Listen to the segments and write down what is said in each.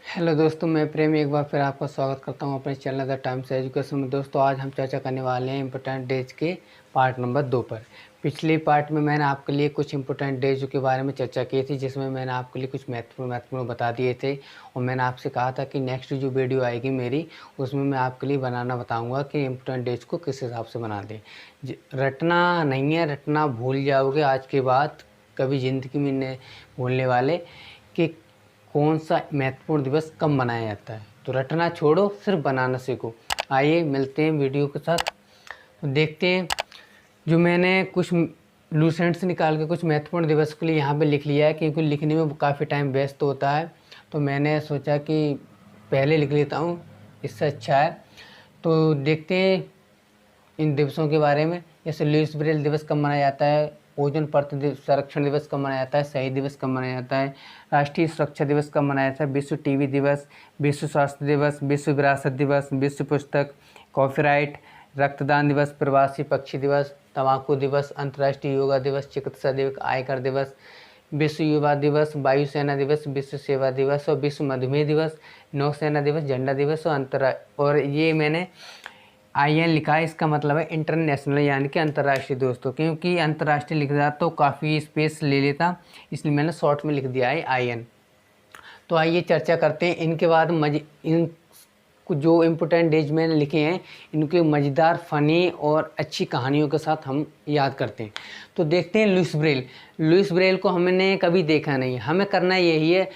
Hello दोस्तों, मैं प्रेम एक बार फिर आपका स्वागत करता हूं अपने चैनल द टाइम्स एजुकेशन में। दोस्तों, आज हम चर्चा करने वाले हैं इम्पोर्टेंट डेज के पार्ट नंबर 2 पर। पिछले पार्ट में मैंने आपके लिए कुछ इम्पोर्टेंट डेज के बारे में चर्चा की थी, जिसमें मैंने आपके लिए कुछ महत्वपूर्ण बता दिए थे। और मैंने आपसे कहा था कि नेक्स्ट जो वीडियो आएगी मेरी, उसमें मैं आपके लिए बनाना बताऊँगा कि इम्पोर्टेंट डेज को किस हिसाब से बना दें। रटना नहीं है, रटना भूल जाओगे आज के बाद, कभी ज़िंदगी में नहीं भूलने वाले कि कौन सा महत्वपूर्ण दिवस कब मनाया जाता है। तो रटना छोड़ो, सिर्फ बनाना सीखो। आइए मिलते हैं वीडियो के साथ। तो देखते हैं, जो मैंने कुछ लूसेंट से निकाल के कुछ महत्वपूर्ण दिवस के लिए यहाँ पे लिख लिया है, क्योंकि लिखने में काफ़ी टाइम वेस्ट होता है। तो मैंने सोचा कि पहले लिख लेता हूँ, इससे अच्छा है। तो देखते हैं इन दिवसों के बारे में। जैसे लुईस ब्रेल दिवस कब मनाया जाता है, ओजोन परत संरक्षण दिवस कब मनाया जाता है, शहीद दिवस कब मनाया जाता है, राष्ट्रीय सुरक्षा दिवस कब मनाया जाता है, विश्व टीबी दिवस, विश्व स्वास्थ्य दिवस, विश्व विरासत दिवस, विश्व पुस्तक, कॉपीराइट, रक्तदान दिवस, प्रवासी पक्षी दिवस, तंबाकू दिवस, अंतर्राष्ट्रीय योगा दिवस, चिकित्सा दिवस, आयकर दिवस, विश्व युवा दिवस, वायुसेना दिवस, विश्व सेवा दिवस और विश्व मधुमेह दिवस, नौसेना दिवस, झंडा दिवस और ये मैंने IN लिखा है। इसका मतलब है इंटरनेशनल, यानी कि अंतर्राष्ट्रीय दोस्तों, क्योंकि अंतर्राष्ट्रीय लिख रहा तो काफ़ी स्पेस ले लेता, इसलिए मैंने शॉर्ट में लिख दिया है IN। तो आइए चर्चा करते हैं इनके बाद। इन जो इम्पोर्टेंट डेज मैंने लिखे हैं, इनके मज़ेदार, फ़नी और अच्छी कहानियों के साथ हम याद करते हैं। तो देखते हैं लुईस ब्रेल को हमने कभी देखा नहीं। हमें करना यही है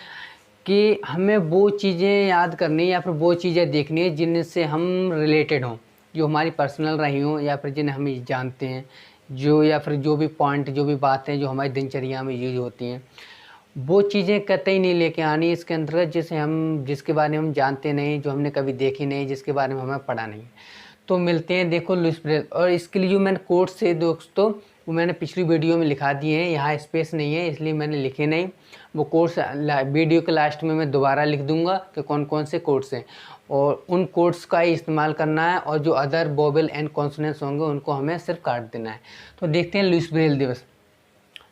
कि हमें वो चीज़ें याद करनी है या फिर वो चीज़ें देखनी है जिनसे हम रिलेटेड हों, जो हमारी पर्सनल रही हों या फिर जिन्हें हम जानते हैं, जो या फिर जो भी पॉइंट, जो भी बातें जो हमारी दिनचर्या में यूज होती हैं, वो चीज़ें कतई नहीं लेके आनी इसके अंतर्गत जिसके बारे में हम जानते नहीं, जो हमने कभी देखी नहीं, जिसके बारे में हमें पढ़ा नहीं। तो मिलते हैं। देखो लुईस ब्रेल, और इसके लिए जो मैंने कोट्स से दोस्तों, वो मैंने पिछली वीडियो में लिखा दिए हैं। यहाँ स्पेस नहीं है इसलिए मैंने लिखे नहीं। वो कोट्स वीडियो के लास्ट में मैं दोबारा लिख दूंगा कि कौन कौन से कोट्स हैं, और उन कोट्स का ही इस्तेमाल करना है, और जो अदर वोवेल एंड कॉन्सोनेंट्स होंगे उनको हमें सिर्फ काट देना है। तो देखते हैं लुईस ब्रेल दिवस।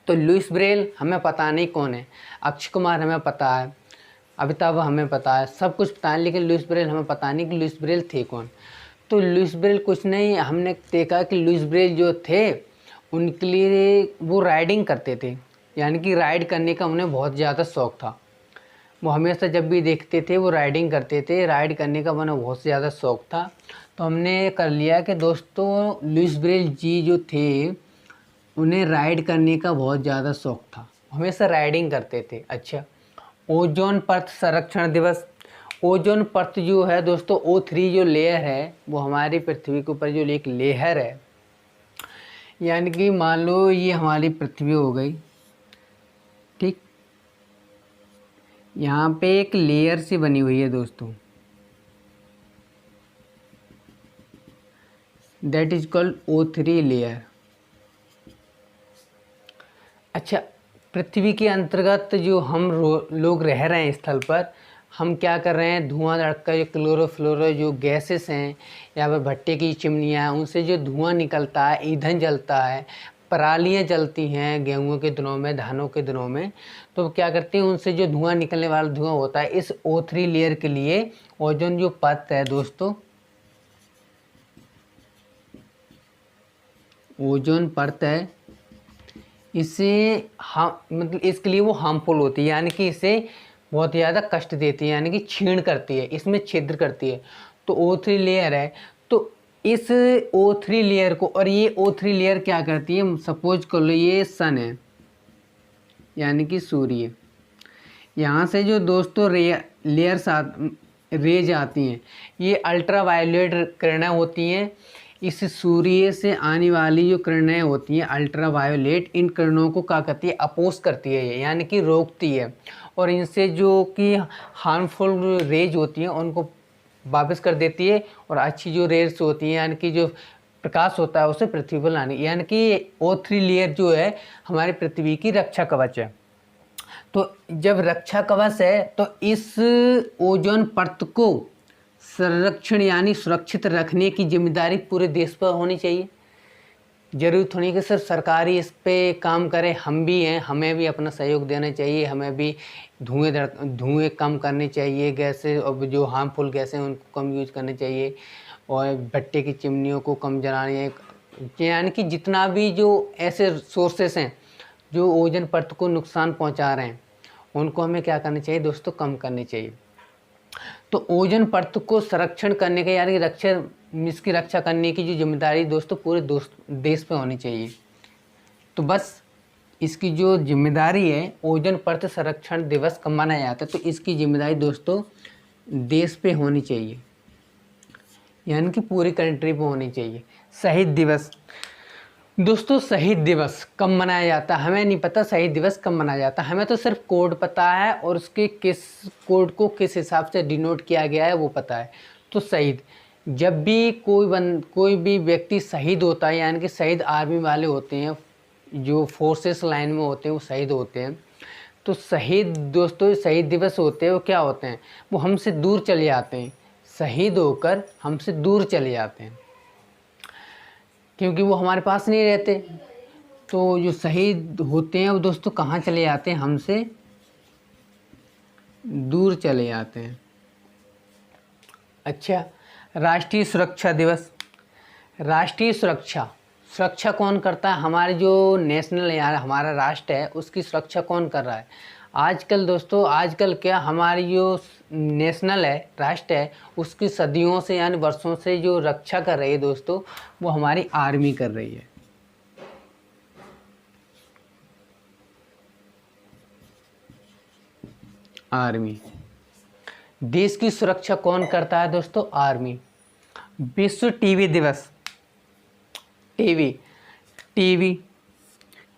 तो लुईस ब्रेल हमें पता नहीं कौन है। अक्षय कुमार हमें पता है, अमिताभ हमें पता है, सब कुछ पता है, लेकिन लुईस ब्रेल हमें पता नहीं कि लुईस ब्रेल थे कौन। तो लुईस ब्रेल कुछ नहीं, हमने देखा कि लुईस ब्रेल जो थे, उनके लिए वो राइडिंग करते थे, यानी कि राइड करने का उन्हें बहुत ज़्यादा शौक़ था। वो हमेशा जब भी देखते थे वो राइडिंग करते थे, राइड करने का उन्हें बहुत ज़्यादा शौक़ था। तो हमने कर लिया कि दोस्तों लुईस ब्रेल जी जो थे, उन्हें राइड करने का बहुत ज़्यादा शौक़ था, हमेशा राइडिंग करते थे। अच्छा, ओजोन परत संरक्षण दिवस। ओजोन परत जो है दोस्तों, O3 जो लेयर है, वो हमारी पृथ्वी के ऊपर जो एक लेयर है, यानी कि मान लो ये हमारी पृथ्वी हो गई, ठीक, यहाँ पे एक लेयर सी बनी हुई है दोस्तों, that is called O3 layer. अच्छा, पृथ्वी के अंतर्गत जो हम लोग रह रहे हैं स्थल पर, हम क्या कर रहे हैं, धुआं लड़का जो क्लोरोफ्लोरो जो गैसेस हैं या फिर भट्टे की चिमनियाँ हैं, उनसे जो धुआं निकलता है, ईंधन जलता है, परालियाँ जलती हैं गेहूँ के दिनों में, धानों के दिनों में, तो क्या करते हैं, उनसे जो धुआं निकलने वाला धुआं होता है, इस O3 लेयर के लिए ओजोन जो परत है दोस्तों, ओजोन परत है, इसे मतलब इसके लिए वो हार्मफुल होती है, यानी कि इसे बहुत ज़्यादा कष्ट देती है, यानी कि छीण करती है, इसमें छिद्र करती है। तो O3 लेयर है, तो इस O3 लेयर को, और ये O3 लेयर क्या करती है, सपोज कर लो ये सन है, यानी कि सूर्य, यहाँ से जो दोस्तों रेज आती हैं, ये अल्ट्रा वायलेट किरणें होती हैं। इस सूर्य से आने वाली जो किरणें होती हैं अल्ट्रा वायोलेट, इन किरणों को क्या करती है, अपोज करती है, यानी कि रोकती है, और इनसे जो कि हार्मफुल रेज होती हैं उनको वापस कर देती है, और अच्छी जो रेज होती हैं, यानी कि जो प्रकाश होता है उसे पृथ्वी पर लाने, यानी कि O3 लेयर जो है हमारी पृथ्वी की रक्षा कवच है। तो जब रक्षा कवच है, तो इस ओजोन परत को संरक्षण यानी सुरक्षित रखने की जिम्मेदारी पूरे देश पर होनी चाहिए। ज़रूरी थोड़ी कि सिर्फ सरकारी इस पे काम करे, हम भी हैं, हमें भी अपना सहयोग देना चाहिए, हमें भी धुएँ कम करने चाहिए, गैसें और जो हार्मफुल गैसें हैं उनको कम यूज़ करने चाहिए, और भट्टे की चिमनियों को कम जलाने, यानी कि जितना भी जो ऐसे सोर्सेस हैं जो ओजोन परत को नुकसान पहुंचा रहे हैं, उनको हमें क्या करना चाहिए दोस्तों, कम करनी चाहिए। तो ओजोन परत को संरक्षण करने का, यानी इसकी रक्षा करने की जो जिम्मेदारी दोस्तों पूरे देश पे होनी चाहिए। तो बस इसकी जो जिम्मेदारी है, ओजोन परत संरक्षण दिवस कब मनाया जाता है, तो इसकी जिम्मेदारी दोस्तों देश पे होनी चाहिए, यानी कि पूरी कंट्री पे होनी चाहिए। शहीद दिवस दोस्तों, शहीद दिवस कब मनाया जाता है हमें नहीं पता, शहीद दिवस कब मनाया जाता है हमें तो सिर्फ कोड पता है, और उसके किस कोड को किस हिसाब से डिनोट किया गया है वो पता है। तो शहीद, जब भी कोई भी व्यक्ति शहीद होता है, यानी कि शहीद आर्मी वाले होते हैं, जो फोर्सेस लाइन में होते हैं वो शहीद होते हैं, तो शहीद दोस्तों शहीद दिवस होते हैं वो क्या होते हैं, वो हमसे दूर चले जाते हैं, शहीद होकर हमसे दूर चले जाते हैं, क्योंकि वो हमारे पास नहीं रहते। तो जो शहीद होते हैं वो दोस्तों कहाँ चले जाते हैं, हमसे दूर चले जाते हैं। अच्छा, राष्ट्रीय सुरक्षा दिवस। राष्ट्रीय सुरक्षा कौन करता है, हमारे जो नेशनल यार हमारा राष्ट्र है उसकी सुरक्षा कौन कर रहा है आजकल दोस्तों। आजकल क्या, हमारी जो नेशनल है, राष्ट्र है, उसकी सदियों से यानी वर्षों से जो रक्षा कर रही है दोस्तों, वो हमारी आर्मी कर रही है। आर्मी। देश की सुरक्षा कौन करता है दोस्तों, आर्मी। विश्व टीवी दिवस।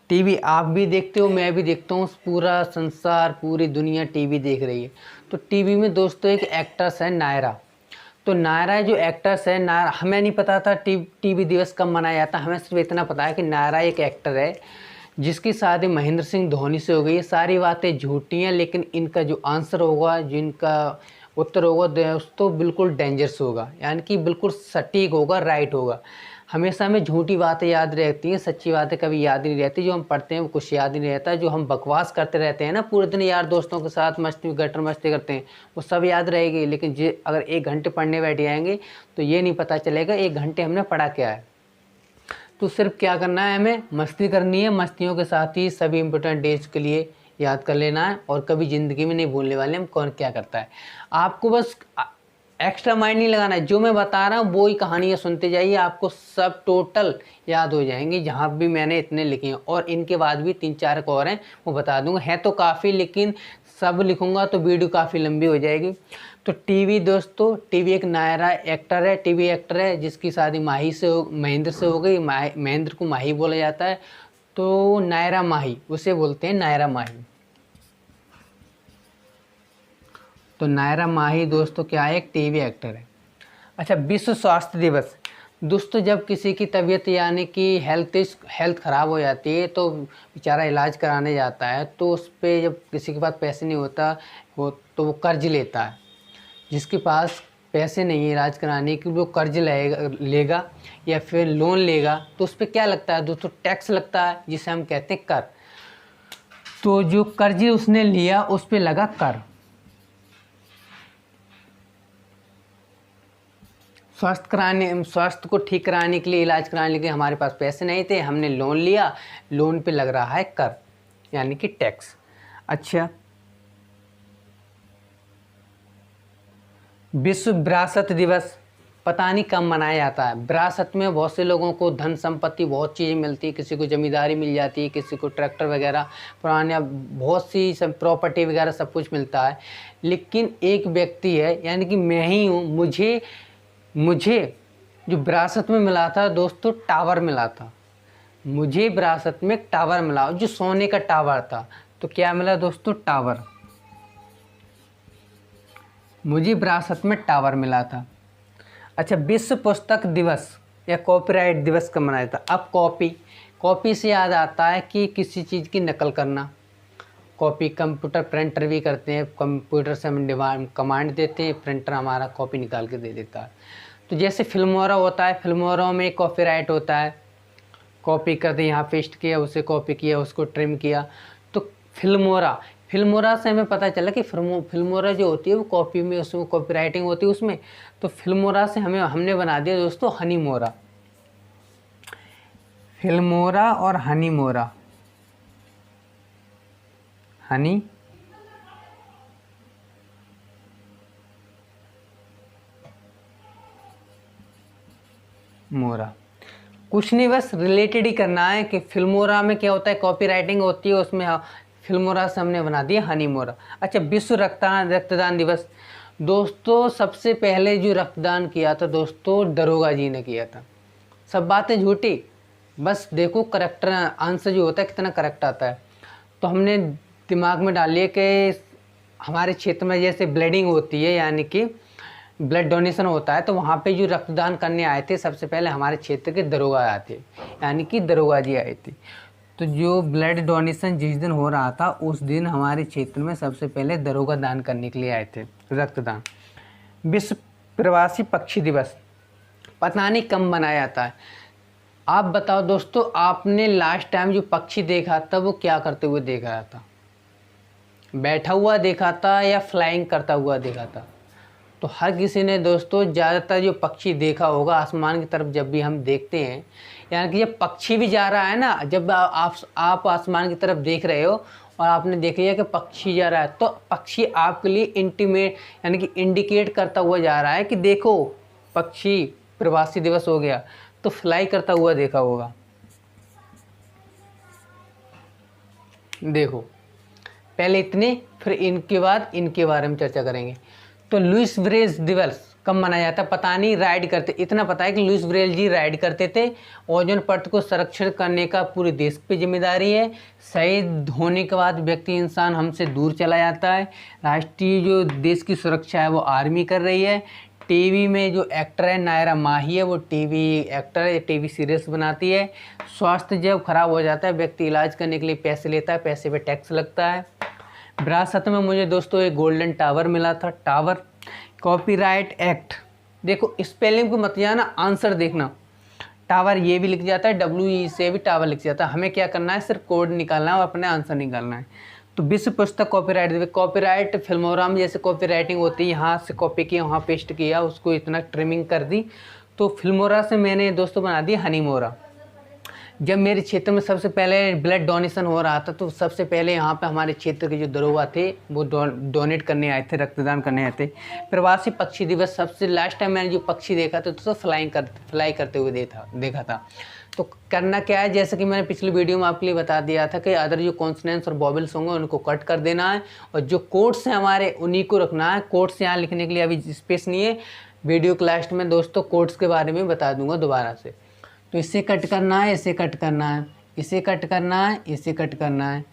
टीवी आप भी देखते हो, मैं भी देखता हूँ, पूरा संसार पूरी दुनिया टीवी देख रही है। तो टीवी में दोस्तों एक एक्ट्रेस है नायरा। तो नायरा जो एक्ट्रेस है, नायरा, हमें नहीं पता था टीवी दिवस कब मनाया जाता, हमें सिर्फ इतना पता है कि नायरा एक एक्टर है जिसकी शादी महेंद्र सिंह धोनी से हो गई। ये सारी बातें झूठी हैं, लेकिन इनका जो आंसर होगा, जिनका उत्तर होगा दोस्तों बिल्कुल डेंजरस होगा, यानी कि बिल्कुल सटीक होगा, राइट होगा। हमेशा हमें झूठी बातें याद रहती हैं, सच्ची बातें कभी याद नहीं रहती। जो हम पढ़ते हैं वो कुछ याद नहीं रहता, जो हम बकवास करते रहते हैं ना पूरे दिन यार दोस्तों के साथ मस्ती गटर मस्ती करते हैं, वो सब याद रहेगी। लेकिन अगर 1 घंटे पढ़ने बैठ जाएंगे तो ये नहीं पता चलेगा 1 घंटे हमने पढ़ा क्या है। तो सिर्फ क्या करना है, हमें मस्ती करनी है, मस्तियों के साथ ही सभी इम्पोर्टेंट डेज के लिए याद कर लेना है, और कभी ज़िंदगी में नहीं भूलने वाले हम कौन क्या करता है। आपको बस एक्स्ट्रा माइंड नहीं लगाना है, जो मैं बता रहा हूँ वो ही कहानियाँ सुनते जाइए, आपको सब टोटल याद हो जाएंगी, जहाँ भी मैंने इतने लिखे हैं। और इनके बाद भी 3-4 और हैं, वो बता दूंगा। है तो काफ़ी, लेकिन सब लिखूंगा तो वीडियो काफ़ी लंबी हो जाएगी। तो टीवी दोस्तों, टीवी एक नायरा एक्टर है, टीवी एक्टर है जिसकी शादी महेंद्र से हो गई। महेंद्र को माही बोला जाता है, तो नायरा माही, उसे बोलते हैं नायरा माही। तो नायरा माही दोस्तों क्या है, एक टीवी एक्टर है। अच्छा, विश्व स्वास्थ्य दिवस। दोस्तों जब किसी की तबीयत यानी कि हेल्थ ख़राब हो जाती है तो बेचारा इलाज कराने जाता है, तो उस पर जब किसी के पास पैसे नहीं होता हो तो वो कर्ज लेता है। जिसके पास पैसे नहीं है इलाज कराने के, वो कर्ज लेगा या फिर लोन लेगा, तो उस पर क्या लगता है दोस्तों, टैक्स लगता है, जिसे हम कहते हैं कर। तो जो कर्ज उसने लिया उस पर लगा कर। स्वास्थ्य को ठीक कराने के लिए, इलाज कराने के लिए हमारे पास पैसे नहीं थे, हमने लोन लिया, लोन पे लग रहा है कर, यानी कि टैक्स। अच्छा, विश्व विरासत दिवस पता नहीं कब मनाया जाता है। विरासत में बहुत से लोगों को धन संपत्ति बहुत चीज़ें मिलती है, किसी को ज़मींदारी मिल जाती है, किसी को ट्रैक्टर वगैरह पुराने बहुत सी सब प्रॉपर्टी वगैरह सब कुछ मिलता है। लेकिन एक व्यक्ति है, यानी कि मैं ही हूँ, मुझे जो विरासत में मिला था दोस्तों, टावर मिला था। मुझे विरासत में टावर मिला, जो सोने का टावर था। तो क्या मिला दोस्तों, टावर। मुझे विरासत में टावर मिला था। अच्छा, विश्व पुस्तक दिवस या कॉपीराइट दिवस कब मनाया था। अब कॉपी से याद आता है कि किसी चीज़ की नकल करना। कॉपी कंप्यूटर प्रिंटर भी करते हैं, कंप्यूटर से हम कमांड देते हैं, प्रिंटर हमारा कॉपी निकाल के दे देता है। तो जैसे फिल्मोरा होता है, फिल्मोरा में कॉपीराइट होता है, कॉपी कर दी, यहाँ पेस्ट किया, उसे कॉपी किया, उसको ट्रिम किया। तो फिल्मोरा, फिल्मोरा से हमें पता चला कि फिल्मोरा जो होती है वो कॉपी में, उसमें कॉपी राइटिंग होती है उसमें। तो फिल्मोरा से हमने बना दिया दोस्तों हनीमोरा। फिल्मोरा और हनीमोरा, हनी मोरा। कुछ नहीं, बस रिलेटेड ही करना है कि फिल्मोरा में क्या होता है, कॉपी राइटिंग होती है उसमें, फिल्मोरा से हमने बना दिया हनीमोरा। अच्छा, विश्व रक्तदान दिवस दोस्तों, सबसे पहले जो रक्तदान किया था दोस्तों दरोगा जी ने किया था। सब बातें झूठी, बस देखो करेक्ट आंसर जो होता है कितना करेक्ट आता है। तो हमने दिमाग में डाल लिया कि हमारे क्षेत्र में जैसे ब्लीडिंग होती है, यानी कि ब्लड डोनेशन होता है, तो वहाँ पे जो रक्तदान करने आए थे सबसे पहले हमारे क्षेत्र के दरोगा आए थे, यानी कि दरोगा जी आए थे। तो जो ब्लड डोनेशन जिस दिन हो रहा था उस दिन हमारे क्षेत्र में सबसे पहले दरोगा दान करने के लिए आए थे, रक्तदान। विश्व प्रवासी पक्षी दिवस पता नहीं कब मनाया जाता है। आप बताओ दोस्तों, आपने लास्ट टाइम जो पक्षी देखा था वो क्या करते हुए देखा था? बैठा हुआ देखा था या फ्लाइंग करता हुआ देखा था? तो हर किसी ने दोस्तों ज़्यादातर जो पक्षी देखा होगा आसमान की तरफ, जब भी हम देखते हैं, यानी कि जब पक्षी भी जा रहा है ना, जब आप आसमान की तरफ देख रहे हो और आपने देख लिया कि पक्षी जा रहा है, तो पक्षी आपके लिए इंटीमेट यानी कि इंडिकेट करता हुआ जा रहा है कि देखो पक्षी प्रवासी दिवस हो गया, तो फ्लाई करता हुआ देखा होगा। देखो पहले इतने, फिर इनके बाद इनके बारे में चर्चा करेंगे। तो लुइस ब्रेल दिवस कब मनाया जाता है? पता नहीं, राइड करते, इतना पता है कि लुइस ब्रेल जी राइड करते थे। ओजोन परत को संरक्षण करने का पूरे देश पे जिम्मेदारी है। शहीद होने के बाद व्यक्ति इंसान हमसे दूर चला जाता है। राष्ट्रीय जो देश की सुरक्षा है वो आर्मी कर रही है। टीवी में जो एक्टर है नायरा माही है, वो टीवी एक्टर है, टीवी सीरियल्स बनाती है। स्वास्थ्य जब खराब हो जाता है, व्यक्ति इलाज करने के लिए पैसे लेता है, पैसे पे टैक्स लगता है। विरासत में मुझे दोस्तों एक गोल्डन टावर मिला था, टावर। कॉपीराइट एक्ट, देखो स्पेलिंग को मत जाना, आंसर देखना। टावर ये भी लिख जाता है, WE से भी टावर लिख जाता है। हमें क्या करना है, सिर्फ कोड निकालना है और अपने आंसर निकालना है। तो विश्व पुस्तक कॉपीराइट, कॉपीराइट फिल्मोरा में जैसे कॉपी राइटिंग होती है, यहाँ से कॉपी किया वहाँ पेस्ट किया, उसको इतना ट्रिमिंग कर दी। तो फिल्मोरा से मैंने दोस्तों बना दी हनीमोरा। जब मेरे क्षेत्र में सबसे पहले ब्लड डोनेशन हो रहा था, तो सबसे पहले यहाँ पे हमारे क्षेत्र के जो दरोगा थे वो डोनेट करने आए थे, रक्तदान करने आए थे। प्रवासी पक्षी दिवस, सबसे लास्ट टाइम मैंने जो पक्षी देखा था तो फ्लाई करते हुए देखा था। तो करना क्या है, जैसे कि मैंने पिछली वीडियो में आपके लिए बता दिया था कि अदर जो कॉन्सोनेंट्स और वॉवेल्स होंगे उनको कट कर देना है, और जो कोड्स हैं हमारे उन्हीं को रखना है। कोड्स यहाँ लिखने के लिए अभी स्पेस नहीं है। वीडियो के लास्ट में दोस्तों कोड्स के बारे में बता दूंगा दोबारा से। तो इसे कट करना है, इसे कट करना है, इसे कट करना है, इसे कट करना है,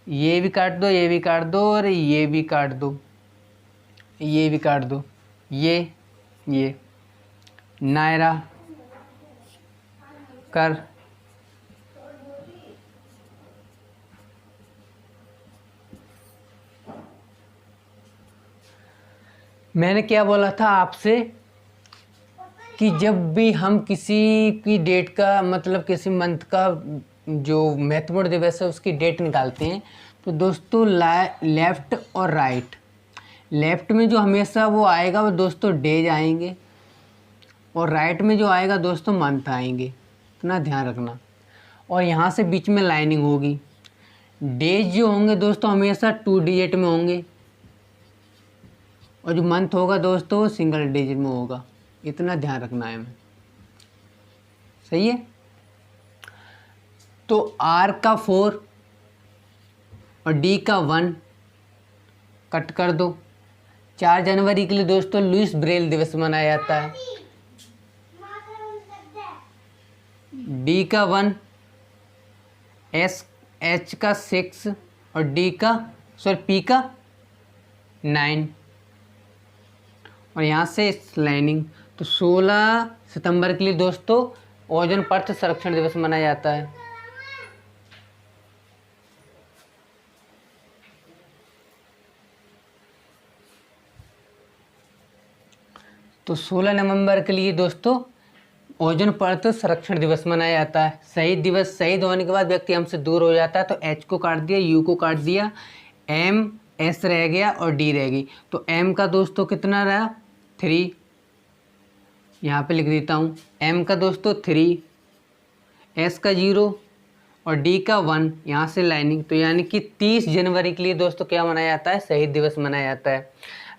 ये भी काट दो, ये भी काट दो, और ये भी काट दो, ये भी काट दो, ये नायरा कर मैंने क्या बोला था आपसे कि जब भी हम किसी की डेट का, मतलब किसी मंथ का जो महत्वपूर्ण दिवस है उसकी डेट निकालते हैं, तो दोस्तों लेफ्ट और राइट, लेफ्ट में जो हमेशा वो आएगा वो दोस्तों डेज आएंगे, और राइट में जो आएगा दोस्तों मंथ आएंगे, इतना ध्यान रखना। और यहाँ से बीच में लाइनिंग होगी। डेज जो होंगे दोस्तों हमेशा 2 डिजिट में होंगे, और जो मंथ होगा दोस्तों सिंगल डिजिट में होगा, इतना ध्यान रखना है हमें। सही है। तो R का 4 और D का 1 कट कर दो। 4 जनवरी के लिए दोस्तों लुइस ब्रेल दिवस मनाया जाता है। D का 1, H का 6 और P का 9, और यहाँ से लाइनिंग। तो 16 सितंबर के लिए दोस्तों ओजोन परत संरक्षण दिवस मनाया जाता है। तो 16 नवंबर के लिए दोस्तों ओजोन परत संरक्षण दिवस मनाया जाता है। शहीद दिवस, शहीद होने के बाद व्यक्ति हमसे दूर हो जाता है, तो एच को काट दिया, यू को काट दिया, एम एस रह गया और डी रह गई। तो एम का दोस्तों कितना रहा 3, यहाँ पे लिख देता हूँ। एम का दोस्तों 3, एस का 0 और डी का 1, यहाँ से लाइनिंग। तो यानी कि 30 जनवरी के लिए दोस्तों क्या मनाया जाता है, शहीद दिवस मनाया जाता है।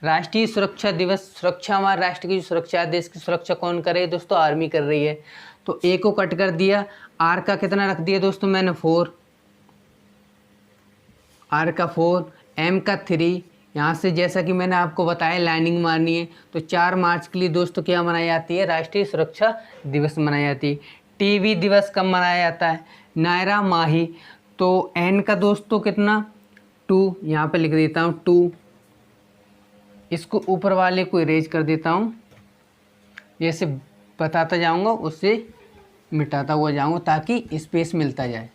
राष्ट्रीय सुरक्षा दिवस, सुरक्षा हमारे राष्ट्र की सुरक्षा, देश की सुरक्षा कौन कर रही है दोस्तों, आर्मी कर रही है। तो ए को कट कर दिया, आर का कितना रख दिया दोस्तों मैंने 4, आर का 4, एम का 3, यहाँ से जैसा कि मैंने आपको बताया लाइनिंग मारनी है। तो 4 मार्च के लिए दोस्तों क्या मनाई जाती है, राष्ट्रीय सुरक्षा दिवस मनाई जाती है। टीबी दिवस कब मनाया जाता है, नायरा माही। तो एन का दोस्तों कितना 2, यहाँ पे लिख देता हूँ 2, इसको ऊपर वाले को इरेज कर देता हूँ, जैसे बताता जाऊँगा उससे मिटाता हुआ जाऊँगा ताकि स्पेस मिलता जाए।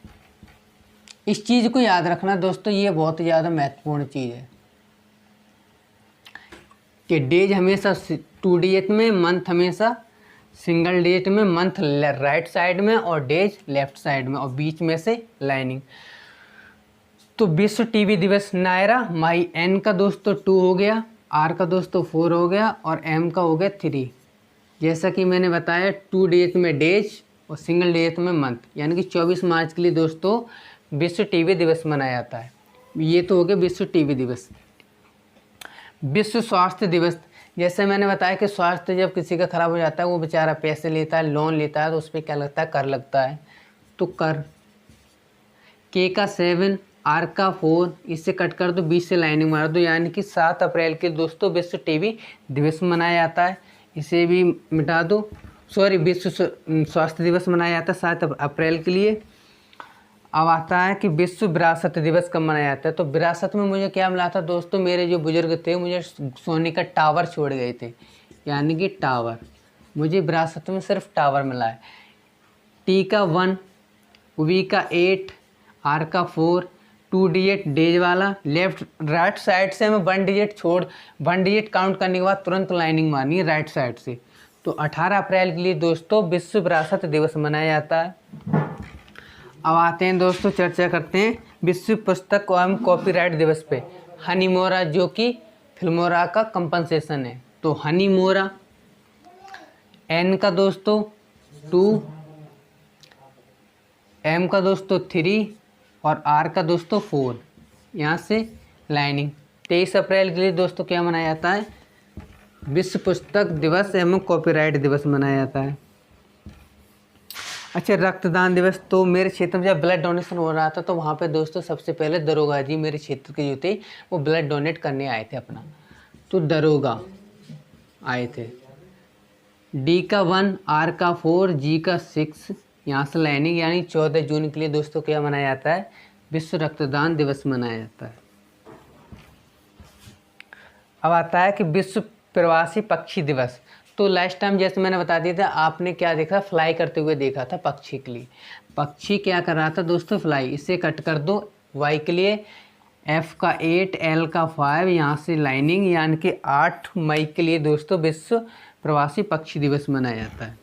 इस चीज़ को याद रखना दोस्तों, ये बहुत ज़्यादा महत्वपूर्ण चीज़ है कि डेज हमेशा 2 डिजिट में, मंथ हमेशा सिंगल डिजिट में, मंथ राइट साइड में और डेज लेफ्ट साइड में और बीच में से लाइनिंग। तो विश्व टीबी दिवस नायरा माई। एन का दोस्तों 2 हो गया, आर का दोस्तों 4 हो गया और एम का हो गया 3। जैसा कि मैंने बताया 2 डिजिट में डेज और सिंगल डिजिट में मंथ, यानी कि 24 मार्च के लिए दोस्तों विश्व टीबी दिवस मनाया जाता है। ये तो हो गया विश्व टीबी दिवस। विश्व स्वास्थ्य दिवस, जैसे मैंने बताया कि स्वास्थ्य जब किसी का खराब हो जाता है, वो बेचारा पैसे लेता है, लोन लेता है, तो उस पर क्या लगता है, कर लगता है। तो कर, के का 7, आर का 4, इससे कट कर दो, 20 से लाइनिंग मार दो, यानी कि 7 अप्रैल के दोस्तों विश्व टीबी दिवस मनाया जाता है। इसे भी मिटा दो, सॉरी, विश्व स्वास्थ्य दिवस मनाया जाता है 7 अप्रैल के लिए। अब आता है कि विश्व विरासत दिवस कब मनाया जाता है। तो विरासत में मुझे क्या मिला था दोस्तों, मेरे जो बुजुर्ग थे मुझे सोने का टावर छोड़ गए थे, यानी कि टावर, मुझे विरासत में सिर्फ टावर मिला है। टी का 1, वी का 8, आर का 4, 2 डिजिट डेज वाला, लेफ्ट राइट साइड से हमें 1 डिजिट छोड़, 1 डिजिट काउंट करने के बाद तुरंत लाइनिंग मारनी है राइट साइड से। तो 18 अप्रैल के लिए दोस्तों विश्व विरासत दिवस मनाया जाता है। अब आते हैं दोस्तों, चर्चा करते हैं विश्व पुस्तक एवं कॉपीराइट दिवस पे। हनीमोरा, जो कि फिल्मोरा का कंपनसेशन है। तो हनीमोरा, एन का दोस्तों 2, एम का दोस्तों 3 और आर का दोस्तों 4, यहाँ से लाइनिंग। 23 अप्रैल के लिए दोस्तों क्या मनाया जाता है, विश्व पुस्तक दिवस एवं कॉपीराइट दिवस मनाया जाता है। अच्छा, रक्तदान दिवस, तो मेरे क्षेत्र में जब ब्लड डोनेशन हो रहा था तो वहाँ पे दोस्तों सबसे पहले दरोगा जी मेरे क्षेत्र के जो थे वो ब्लड डोनेट करने आए थे अपना। तो दरोगा आए थे। डी का 1, आर का 4, जी का 6, यहाँ से लाइनिंग, यानी 14 जून के लिए दोस्तों क्या मनाया जाता है, विश्व रक्तदान दिवस मनाया जाता है। अब आता है कि विश्व प्रवासी पक्षी दिवस। तो लास्ट टाइम जैसे मैंने बता दिया था, आपने क्या देखा, फ्लाई करते हुए देखा था पक्षी के लिए। पक्षी क्या कर रहा था दोस्तों, फ्लाई। इसे कट कर दो, वाई के लिए एफ का 8, एल का 5, यहाँ से लाइनिंग, यानी कि 8 मई के लिए दोस्तों विश्व प्रवासी पक्षी दिवस मनाया जाता है।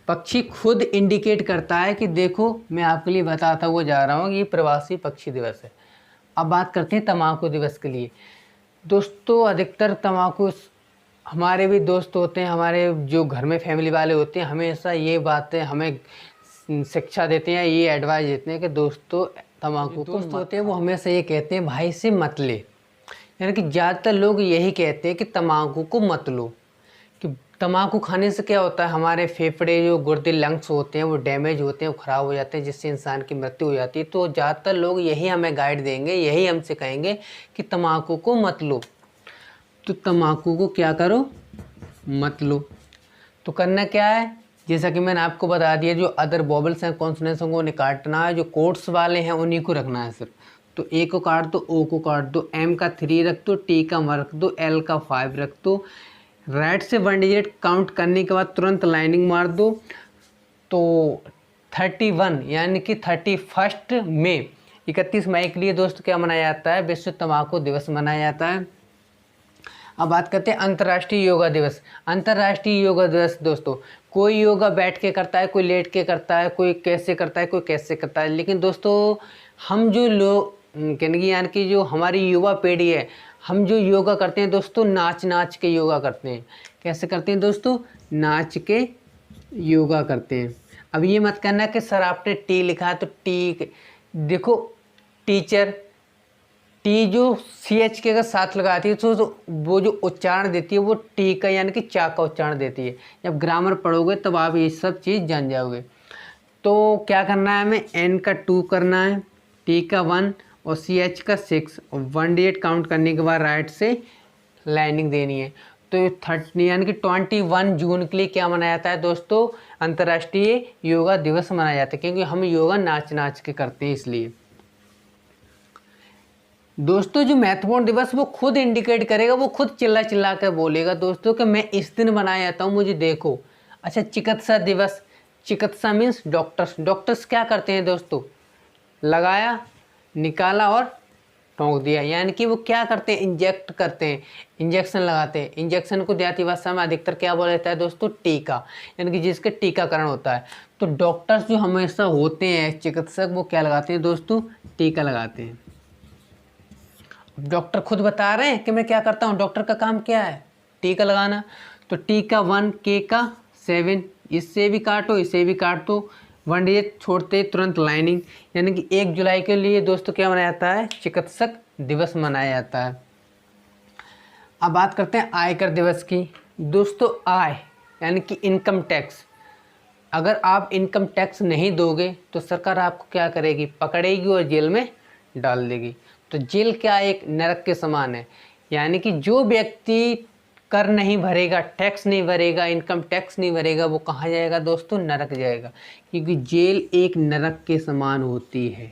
पक्षी खुद इंडिकेट करता है कि देखो मैं आपके लिए बताता हुआ जा रहा हूँ ये प्रवासी पक्षी दिवस है। अब बात करते हैं तम्बाकू दिवस के लिए। दोस्तों अधिकतर तम्बाकू, हमारे भी दोस्त होते हैं, हमारे जो घर में फैमिली वाले होते हैं, हमेशा ये बातें हमें शिक्षा देते हैं, ये एडवाइस देते हैं कि दोस्तों तम्बाकू को दोस्त होते हैं वो हमेशा ये कहते हैं भाई से मत ले। यानी कि ज़्यादातर लोग यही कहते हैं कि तम्बाकू को मत लो, कि तम्बाकू खाने से क्या होता है, हमारे फेफड़े जो गुर्दे लंग्स होते हैं वो डैमेज होते हैं, वो ख़राब हो जाते हैं, जिससे इंसान की मृत्यु हो जाती है। तो ज़्यादातर लोग यही हमें गाइड देंगे, यही हमसे कहेंगे कि तम्बाकू को मत लो। तो तम्बाकू को क्या करो, मत लो। तो करना क्या है, जैसा कि मैंने आपको बता दिया, जो अदर वोवेल्स हैं कॉन्सोनेंट्स को उन्हें काटना है, जो कोट्स वाले हैं उन्हीं को रखना है सिर्फ। तो ए को काट दो, ओ को काट दो, एम का 3 रख दो, टी का 1 रख दो, एल का 5 रख दो। राइट से 1 डिजिट काउंट करने के बाद तुरंत लाइनिंग मार दो। तो 31 यानी कि 31 मई, 31 मई के लिए दोस्तों क्या मनाया जाता है, विश्व तम्बाकू दिवस मनाया जाता है। अब बात करते हैं अंतर्राष्ट्रीय योगा दिवस। अंतर्राष्ट्रीय योगा दिवस दोस्तों, कोई योगा बैठ के करता है, कोई लेट के करता है, कोई कैसे करता है, कोई कैसे करता है, लेकिन दोस्तों हम जो लोग यानी कि जो हमारी युवा पीढ़ी है, हम जो योगा करते हैं दोस्तों, नाच नाच के योगा करते हैं। कैसे करते हैं दोस्तों? नाच के योगा करते हैं। अब ये मत करना कि सर आपने टी लिखा है तो टी देखो, टीचर टी जो सी एच के का साथ लगाती है तो वो जो उच्चारण देती है वो टी का यानी कि चा का उच्चारण देती है। जब ग्रामर पढ़ोगे तब आप ये सब चीज़ जान जाओगे। तो क्या करना है हमें? एन का 2 करना है, टी का 1 और सी एच का 6 और 1 डिजिट काउंट करने के बाद राइट से लाइनिंग देनी है। तो 30 यानी कि 21 जून के लिए क्या मनाया जाता है दोस्तों? अंतर्राष्ट्रीय योगा दिवस मनाया जाता है, क्योंकि हम योगा नाच नाच के करते हैं इसलिए। दोस्तों जो महत्वपूर्ण दिवस वो खुद इंडिकेट करेगा, वो खुद चिल्ला चिल्ला कर बोलेगा दोस्तों कि मैं इस दिन मनाया जाता हूँ, मुझे देखो। अच्छा, चिकित्सा दिवस। चिकित्सा मीन्स डॉक्टर्स। डॉक्टर्स क्या करते हैं दोस्तों? लगाया, निकाला और ठोंक दिया, यानी कि वो क्या करते हैं? इंजेक्ट करते हैं, इंजेक्शन लगाते हैं। इंजेक्शन को देहाती भाषा में अधिकतर क्या बोला जाता है दोस्तों? टीका, यानी कि जिसके टीकाकरण होता है। तो डॉक्टर्स जो हमेशा होते हैं, चिकित्सक, वो क्या लगाते हैं दोस्तों? टीका लगाते हैं। डॉक्टर खुद बता रहे हैं कि मैं क्या करता हूँ, डॉक्टर का काम क्या है? टीका लगाना। तो टी का 1, के का 7, इससे भी काटो, इससे भी काट दो, 1 डिजिट छोड़ते तुरंत लाइनिंग। यानी कि 1 जुलाई के लिए दोस्तों क्या मनाया जाता है? चिकित्सक दिवस मनाया जाता है। अब बात करते हैं आयकर दिवस की। दोस्तों आय यानी कि इनकम टैक्स, अगर आप इनकम टैक्स नहीं दोगे तो सरकार आपको क्या करेगी? पकड़ेगी और जेल में डाल देगी। तो जेल क्या? एक नरक के समान है। यानी कि जो व्यक्ति कर नहीं भरेगा, टैक्स नहीं भरेगा, इनकम टैक्स नहीं भरेगा, वो कहाँ जाएगा दोस्तों? नरक जाएगा, क्योंकि जेल एक नरक के समान होती है।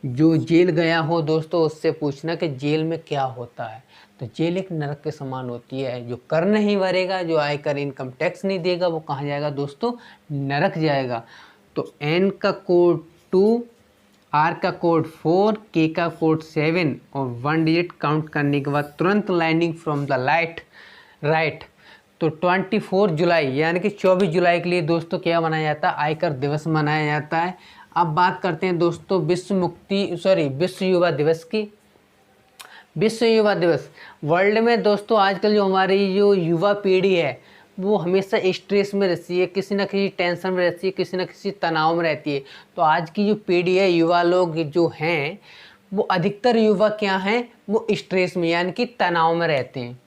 जो जेल गया हो दोस्तों उससे पूछना कि जेल में क्या होता है। तो जेल एक नरक के समान होती है। जो कर नहीं भरेगा, जो आयकर इनकम टैक्स नहीं देगा, वो कहाँ जाएगा दोस्तों? नरक जाएगा। तो एन का कोड 2, आर का कोड 4, के का कोड 7 और 1 डिजिट काउंट करने के बाद तुरंत lining from the light right. तो 24 जुलाई यानी कि 24 जुलाई के लिए दोस्तों क्या मनाया जाता है? आयकर दिवस मनाया जाता है। अब बात करते हैं दोस्तों विश्व युवा दिवस की। विश्व युवा दिवस वर्ल्ड में दोस्तों आजकल जो हमारी जो युवा पीढ़ी है वो हमेशा स्ट्रेस में रहती है, किसी न किसी टेंशन में रहती है, किसी न किसी तनाव में रहती है। तो आज की जो पीढ़ी है, युवा लोग जो हैं, वो अधिकतर युवा क्या हैं? वो स्ट्रेस में यानी कि तनाव में रहते हैं।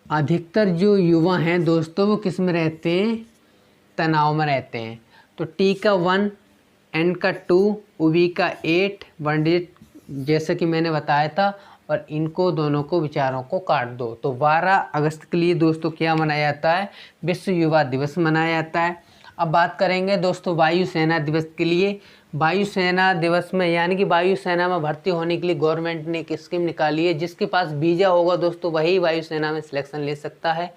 अधिकतर जो युवा हैं दोस्तों वो किस में रहते हैं? तनाव में रहते हैं। तो टी का 1, एन का 2, वी का 8, 1 डिजिट जैसा कि मैंने बताया था, और इनको दोनों को विचारों को काट दो। तो 12 अगस्त के लिए दोस्तों क्या मनाया जाता है? विश्व युवा दिवस मनाया जाता है। अब बात करेंगे दोस्तों वायुसेना दिवस के लिए। वायुसेना दिवस में यानी कि वायुसेना में भर्ती होने के लिए गवर्नमेंट ने एक स्कीम निकाली है। जिसके पास वीज़ा होगा दोस्तों वही वायुसेना में सिलेक्शन ले सकता है।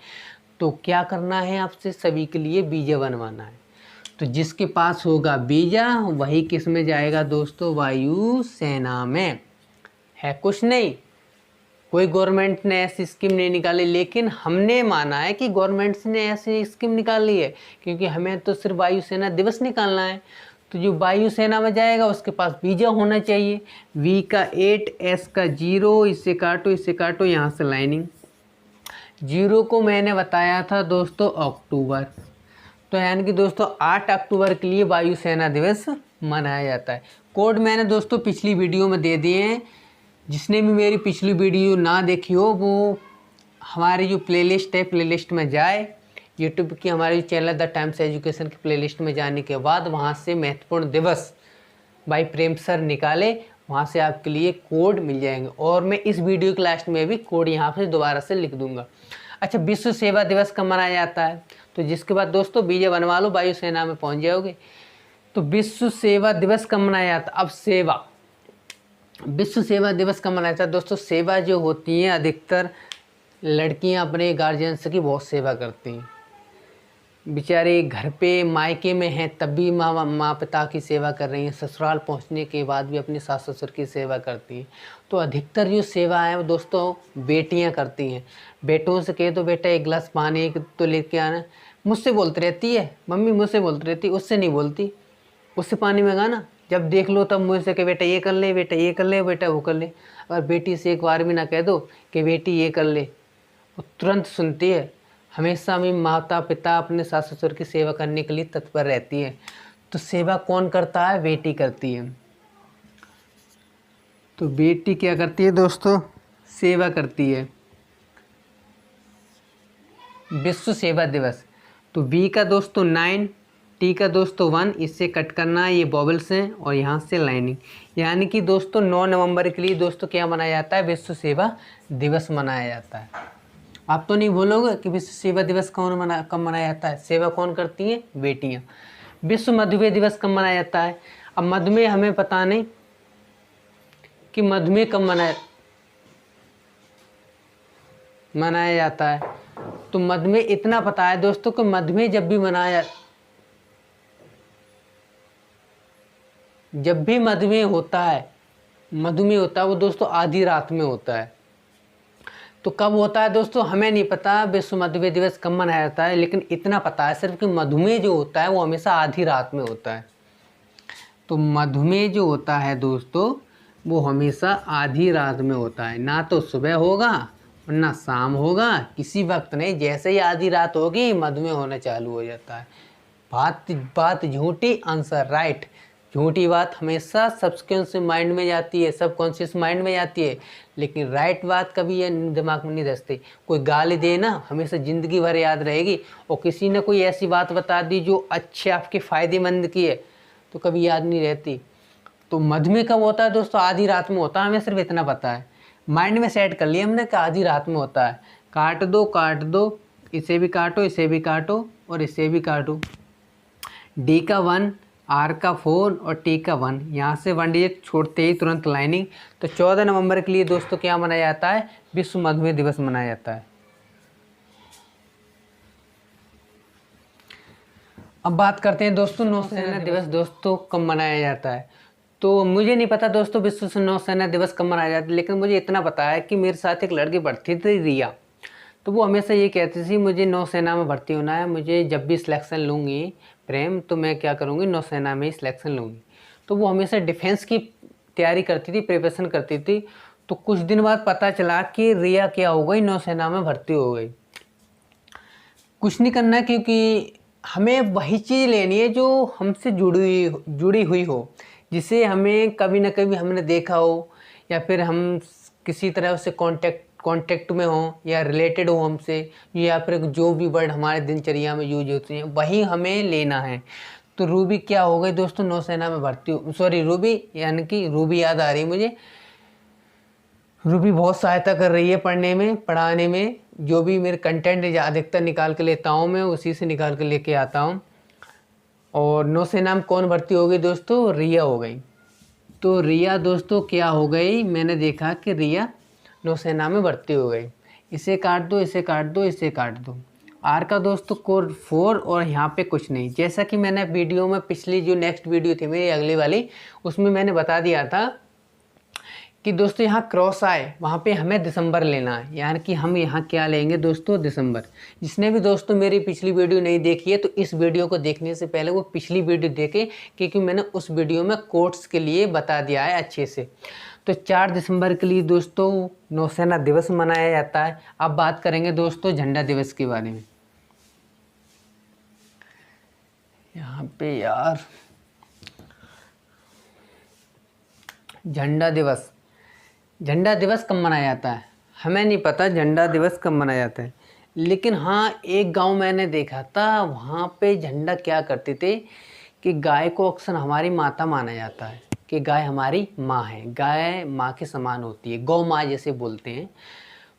तो क्या करना है आपसे? सभी के लिए वीज़ा बनवाना है। तो जिसके पास होगा वीज़ा वही किस में जाएगा दोस्तों? वायुसेना में। है कुछ नहीं, कोई गवर्नमेंट ने ऐसी स्कीम नहीं निकाली, लेकिन हमने माना है कि गवर्नमेंट ने ऐसी स्कीम निकाली है, क्योंकि हमें तो सिर्फ वायुसेना दिवस निकालना है। तो जो वायुसेना में जाएगा उसके पास वीज़ा होना चाहिए। वी का 8, एस का 0, इससे काटो, यहाँ से लाइनिंग। 0 को मैंने बताया था दोस्तों अक्टूबर। तो यानी कि दोस्तों 8 अक्टूबर के लिए वायुसेना दिवस मनाया जाता है। कोड मैंने दोस्तों पिछली वीडियो में दे दिए हैं। जिसने भी मेरी पिछली वीडियो ना देखी हो वो हमारी जो प्लेलिस्ट है, प्लेलिस्ट में जाए। यूट्यूब की हमारी चैनल द टाइम्स एजुकेशन की प्लेलिस्ट में जाने के बाद वहाँ से महत्वपूर्ण दिवस भाई प्रेम सर निकाले, वहाँ से आपके लिए कोड मिल जाएंगे। और मैं इस वीडियो के लास्ट में भी कोड यहाँ से दोबारा से लिख दूँगा। अच्छा, विश्व सेवा दिवस कब मनाया जाता है? तो जिसके बाद दोस्तों वीज़ा बनवा लो, वायुसेना में पहुँच जाओगे। तो विश्व सेवा दिवस कब मनाया जाता है? अब सेवा, विश्व सेवा दिवस कब मनाया जाता है दोस्तों? सेवा जो होती है, अधिकतर लड़कियां अपने गार्जियंस की बहुत सेवा करती हैं। बेचारे घर पे मायके में हैं तब भी माँ पिता की सेवा कर रही हैं, ससुराल पहुंचने के बाद भी अपने सास ससुर की सेवा करती हैं। तो अधिकतर जो सेवा है वो दोस्तों बेटियां करती हैं। बेटों से कहे तो बेटा एक गिलास पानी तो लेके आना, मुझसे बोलती रहती है, मम्मी मुझसे बोलती रहती है, उससे नहीं बोलती। उससे पानी मंगाना, जब देख लो तब मुझसे कहे बेटा ये कर ले, बेटा ये कर ले, बेटा वो कर ले। अगर बेटी से एक बार भी ना कह दो कि बेटी ये कर ले, वो तुरंत सुनती है। हमेशा भी माता पिता अपने सास ससुर की सेवा करने के लिए तत्पर रहती है। तो सेवा कौन करता है? बेटी करती है। तो बेटी क्या करती है दोस्तों? सेवा करती है। विश्व सेवा दिवस, तो बी का दोस्तों 9, टी का दोस्तों 1, इससे कट करना है, ये बॉबल्स हैं और यहाँ से लाइनिंग। यानी कि दोस्तों 9 नवंबर के लिए दोस्तों क्या मनाया जाता है? विश्व सेवा दिवस मनाया जाता है। आप तो नहीं बोलोगे कि विश्व सेवा दिवस कब मनाया जाता है? सेवा कौन करती हैं? बेटियां। विश्व मधुमेह दिवस कब मनाया जाता है? अब मधुमेह हमें पता नहीं कि मधुमेह कब मनाया जाता है। तो मधुमेह इतना पता है दोस्तों कि मधुमेह जब भी मधुमेह होता है वो दोस्तों आधी रात में होता है। तो कब होता है दोस्तों? हमें नहीं पता विश्व मधुमेह दिवस कब मनाया जाता है, लेकिन इतना पता है सिर्फ कि मधुमेह जो होता है वो हमेशा आधी रात में होता है। तो मधुमेह जो होता है दोस्तों वो हमेशा आधी रात में होता है, ना तो सुबह होगा और ना शाम होगा, किसी वक्त नहीं। जैसे ही आधी रात होगी मधुमेह होना चालू हो जाता है। बात झूठी, आंसर राइट। झूठी बात हमेशा सबकॉन्शियस माइंड में जाती है, सबकॉन्शियस माइंड में जाती है, लेकिन राइट बात कभी ये दिमाग में नहीं धंसती। कोई गाली दे ना हमेशा ज़िंदगी भर याद रहेगी, और किसी ने कोई ऐसी बात बता दी जो अच्छे आपके फ़ायदेमंद की है तो कभी याद नहीं रहती। तो मधुमेह कब होता है दोस्तों? आधी रात में होता है, हमें सिर्फ इतना पता है। माइंड में सेट कर लिया हमने कि आधी रात में होता है। काट दो, इसे भी काटो, इसे भी काटो और इसे भी काटो। डी का 1, आर का 4 और टी का 1, यहाँ से 1 डिजिट छोड़ते ही तुरंत लाइनिंग। तो 14 नवंबर के लिए दोस्तों क्या मनाया जाता है? विश्व मधुमेह दिवस मनाया जाता है। अब बात करते हैं दोस्तों नौसेना दिवस दोस्तों कब मनाया जाता है। तो मुझे नहीं पता दोस्तों विश्व नौसेना दिवस कब मनाया जाता है, लेकिन मुझे इतना पता है कि मेरे साथ एक लड़की पढ़ती थी, रिया। तो वो हमेशा ये कहती थी मुझे नौसेना में भर्ती होना है, मुझे जब भी सिलेक्शन लूँगी प्रेम तो मैं क्या करूँगी? नौसेना में ही सिलेक्शन लूँगी। तो वो हमेशा डिफेंस की तैयारी करती थी, प्रिपरेशन करती थी। तो कुछ दिन बाद पता चला कि रिया क्या हो गई? नौसेना में भर्ती हो गई। कुछ नहीं करना, क्योंकि हमें वही चीज़ लेनी है जो हमसे जुड़ी हुई हो, जिसे हमें कभी ना कभी हमने देखा हो, या फिर हम किसी तरह उससे कांटेक्ट में हो या रिलेटेड हो हमसे, या फिर जो भी वर्ड हमारे दिनचर्या में यूज होते हैं वही हमें लेना है। तो रूबी क्या हो गई दोस्तों? नौसेना में भर्ती रूबी, यानी कि रूबी याद आ रही है मुझे। रूबी बहुत सहायता कर रही है पढ़ाने में। जो भी मेरे कंटेंट अधिकतर निकाल के लेता हूँ मैं उसी से निकाल के लेके आता हूँ। और नौसेना में कौन भर्ती हो गई दोस्तों? रिया हो गई। तो रिया दोस्तों क्या हो गई? मैंने देखा कि रिया नौसेना में भर्ती हो गई। इसे काट दो, इसे काट दो, इसे काट दो। आर का दोस्तों कोड 4 और यहाँ पे कुछ नहीं। जैसा कि मैंने वीडियो में पिछली जो नेक्स्ट वीडियो थी मेरी अगली वाली, उसमें मैंने बता दिया था कि दोस्तों यहाँ क्रॉस आए वहाँ पे हमें दिसंबर लेना है, यानी कि हम यहाँ क्या लेंगे दोस्तों? दिसंबर। जिसने भी दोस्तों मेरी पिछली वीडियो नहीं देखी है तो इस वीडियो को देखने से पहले वो पिछली वीडियो देखे, क्योंकि मैंने उस वीडियो में कोट्स के लिए बता दिया है अच्छे से। तो 4 दिसंबर के लिए दोस्तों नौसेना दिवस मनाया जाता है। अब बात करेंगे दोस्तों झंडा दिवस के बारे में। यहाँ पे यार झंडा दिवस कब मनाया जाता है? हमें नहीं पता झंडा दिवस कब मनाया जाता है, लेकिन हाँ एक गांव मैंने देखा था, वहाँ पे झंडा क्या करते थे कि गाय को अक्सर हमारी माता माना जाता है, कि गाय हमारी माँ है, गाय माँ के समान होती है, गौ माँ जैसे बोलते हैं।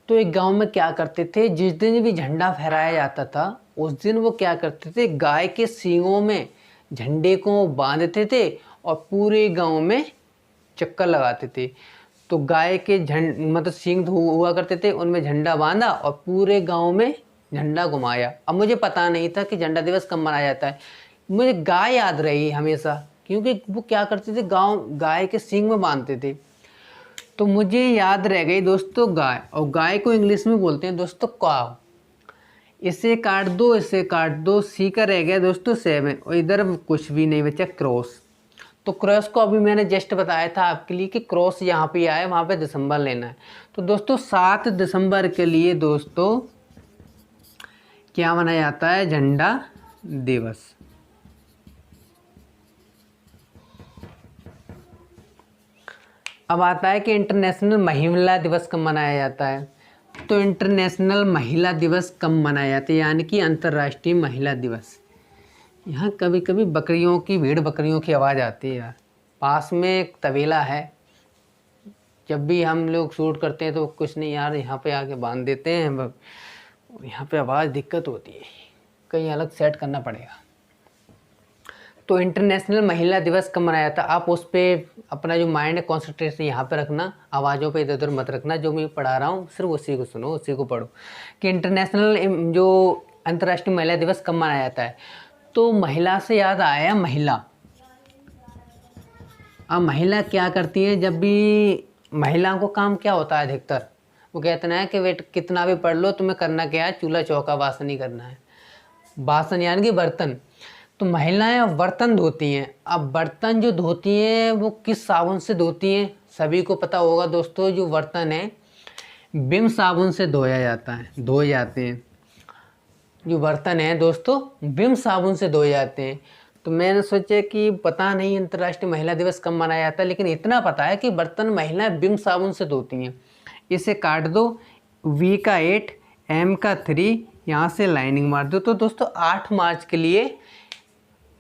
तो एक गांव में क्या करते थे, जिस दिन भी झंडा फहराया जाता था उस दिन वो क्या करते थे, गाय के सींगों में झंडे को बांधते थे और पूरे गांव में चक्कर लगाते थे। तो गाय के मतलब सींग हुआ करते थे, उनमें झंडा बांधा और पूरे गांव में झंडा घुमाया। अब मुझे पता नहीं था कि झंडा दिवस कब मनाया जाता है। मुझे गाय याद रही हमेशा, क्योंकि वो क्या करते थे, गाय के सींग में बांधते थे, तो मुझे याद रह गई दोस्तों गाय। और गाय को इंग्लिश में बोलते हैं दोस्तों काव। इसे काट दो, इसे काट दो, सी का रह गया दोस्तों 7 और इधर कुछ भी नहीं बचा, क्रॉस। तो क्रॉस को अभी मैंने जस्ट बताया था आपके लिए कि क्रॉस यहाँ पे आए, वहाँ पे दिसंबर लेना है। तो दोस्तों 7 दिसंबर के लिए दोस्तों क्या मनाया जाता है, झंडा दिवस। अब आता है कि इंटरनेशनल महिला दिवस कब मनाया जाता है। तो इंटरनेशनल महिला दिवस कब मनाया जाता है, यानी कि अंतर्राष्ट्रीय महिला दिवस। यहाँ कभी कभी बकरियों की, भेड़ बकरियों की आवाज़ आती है यार। पास में एक तबेला है, जब भी हम लोग शूट करते हैं तो कुछ नहीं यार, यहाँ पे आके बांध देते हैं, यहाँ पे आवाज़ दिक्कत होती है, कहीं अलग सेट करना पड़ेगा। तो इंटरनेशनल महिला दिवस कब मनाया जाता है, आप उस पर अपना जो माइंड है कॉन्सेंट्रेशन यहाँ पे रखना, आवाज़ों पे इधर उधर मत रखना। जो मैं पढ़ा रहा हूँ सिर्फ उसी को सुनो, उसी को पढ़ो। कि इंटरनेशनल जो अंतर्राष्ट्रीय महिला दिवस कब मनाया जाता है। तो महिला से याद आया, महिला। अब महिला क्या करती है, जब भी महिलाओं को काम क्या होता है अधिकतर, वो कहते हैं कि वेट कितना भी पढ़ लो, तुम्हें करना क्या है, चूल्हा चौका बासन ही करना है। बासन यानी कि बर्तन। तो महिलाएं बर्तन धोती हैं। अब बर्तन जो धोती हैं वो किस साबुन से धोती हैं, सभी को पता होगा दोस्तों, जो बर्तन है विम साबुन से धोए जाते हैं। जो बर्तन है दोस्तों विम साबुन से धोए जाते हैं। तो मैंने सोचा कि पता नहीं अंतर्राष्ट्रीय महिला दिवस कब मनाया जाता है, लेकिन इतना पता है कि बर्तन महिलाएं विम साबुन से धोती हैं। इसे काट दो, V का 8, M का 3, यहाँ से लाइनिंग मार दो। तो दोस्तों 8 मार्च के लिए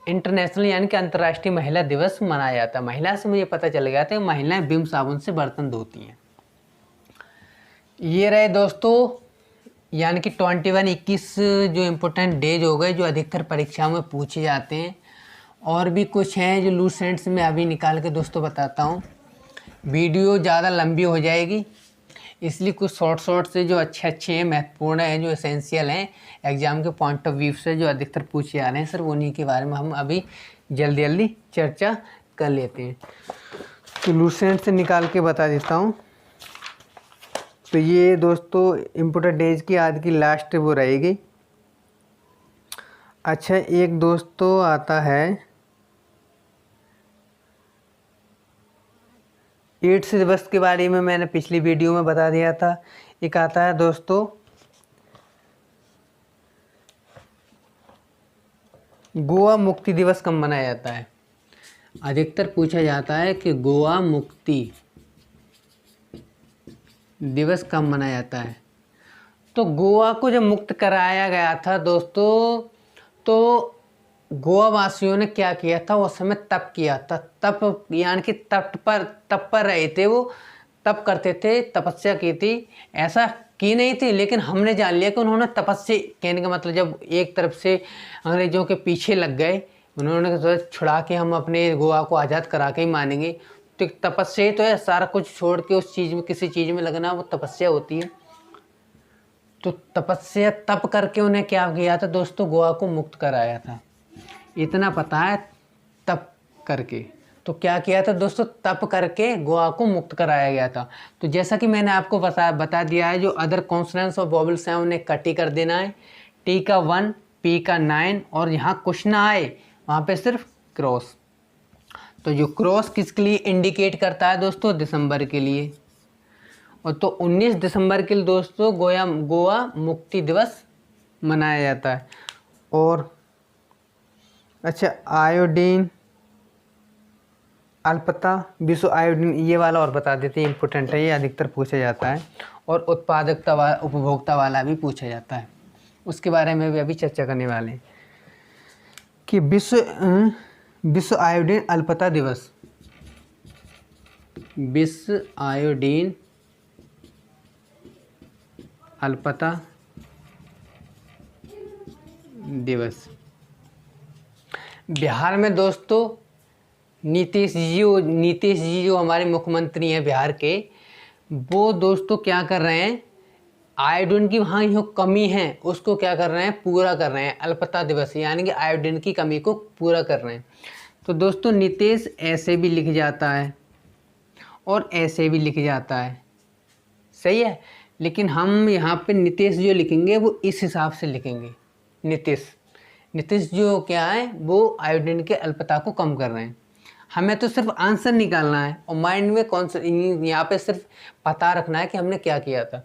इंटरनेशनल यानी कि अंतर्राष्ट्रीय महिला दिवस मनाया जाता है। महिला से मुझे पता चल गया था कि महिलाएं विम साबुन से बर्तन धोती हैं। ये रहे दोस्तों यानी कि 21 जो इम्पोर्टेंट डेज हो गए, जो अधिकतर परीक्षाओं में पूछे जाते हैं। और भी कुछ हैं जो लूज एंड्स में अभी निकाल के दोस्तों बताता हूँ। वीडियो ज़्यादा लंबी हो जाएगी, इसलिए कुछ शॉर्ट से जो अच्छे हैं, महत्वपूर्ण हैं, जो एसेंशियल हैं एग्ज़ाम के पॉइंट ऑफ व्यू से, जो अधिकतर पूछे जा रहे हैं, सिर्फ उन्हीं के बारे में हम अभी जल्दी चर्चा कर लेते हैं। तो लूज एंड्स से निकाल के बता देता हूँ। तो ये दोस्तों इम्पोर्टेंट डेज की आज की लास्ट वो रहेगी। अच्छा, एक दोस्तों आता है एड्स दिवस के बारे में, मैंने पिछली वीडियो में बता दिया था। एक आता है दोस्तों गोवा मुक्ति दिवस कब मनाया जाता है। अधिकतर पूछा जाता है कि गोवा मुक्ति दिवस कब मनाया जाता है। तो गोवा को जब मुक्त कराया गया था दोस्तों, तो गोवा वासियों ने क्या किया था, उस समय तप किया था। तप यानी कि तप पर रहे थे, वो तप करते थे, तपस्या की थी। ऐसा की नहीं थी, लेकिन हमने जान लिया कि उन्होंने तपस्या, कहने का मतलब जब एक तरफ से अंग्रेज़ों के पीछे लग गए, उन्होंने सोचा छुड़ा के हम अपने गोवा को आज़ाद करा के ही मानेंगे। तो तपस्या ही तो है, सारा कुछ छोड़ के उस चीज़ में, किसी चीज़ में लगना, वो तपस्या होती है। तो तपस्या तप करके उन्हें क्या किया था दोस्तों, गोवा को मुक्त कराया था। इतना पता है, तप करके। तो क्या किया था दोस्तों, तप करके गोवा को मुक्त कराया गया था। तो जैसा कि मैंने आपको बता दिया है, जो अदर कॉन्सोनेंट्स और वोवेल्स हैं उन्हें कट ही कर देना है। टी का 1, पी का 9, और यहाँ कुछ ना आए वहाँ पे सिर्फ क्रॉस। तो जो क्रॉस किसके लिए इंडिकेट करता है दोस्तों, दिसंबर के लिए। और तो 19 दिसंबर के लिए दोस्तों गोवा मुक्ति दिवस मनाया जाता है। और अच्छा, आयोडीन अल्पता, विश्व आयोडीन, ये वाला और बता देते हैं, इम्पोर्टेंट है, ये अधिकतर पूछा जाता है। और उत्पादकता उपभोक्ता वाला भी पूछा जाता है, उसके बारे में भी अभी चर्चा करने वाले हैं। कि विश्व आयोडीन अल्पता दिवस, विश्व आयोडीन अल्पता दिवस। बिहार में दोस्तों नीतीश जी जो हमारे मुख्यमंत्री हैं बिहार के, वो दोस्तों क्या कर रहे हैं, आयोडीन की वहाँ जो कमी है उसको क्या कर रहे हैं, पूरा कर रहे हैं अल्पता दिवस, यानी कि आयोडीन की कमी को पूरा कर रहे हैं। तो दोस्तों नितेश ऐसे भी लिख जाता है और ऐसे भी लिख जाता है, सही है, लेकिन हम यहाँ पे नितेश जो लिखेंगे वो इस हिसाब से लिखेंगे। नितेश जो क्या है, वो आयोडीन के अल्पता को कम कर रहे हैं। हमें तो सिर्फ आंसर निकालना है और माइंड में कौन सा, यहाँ पे सिर्फ पता रखना है कि हमने क्या किया था।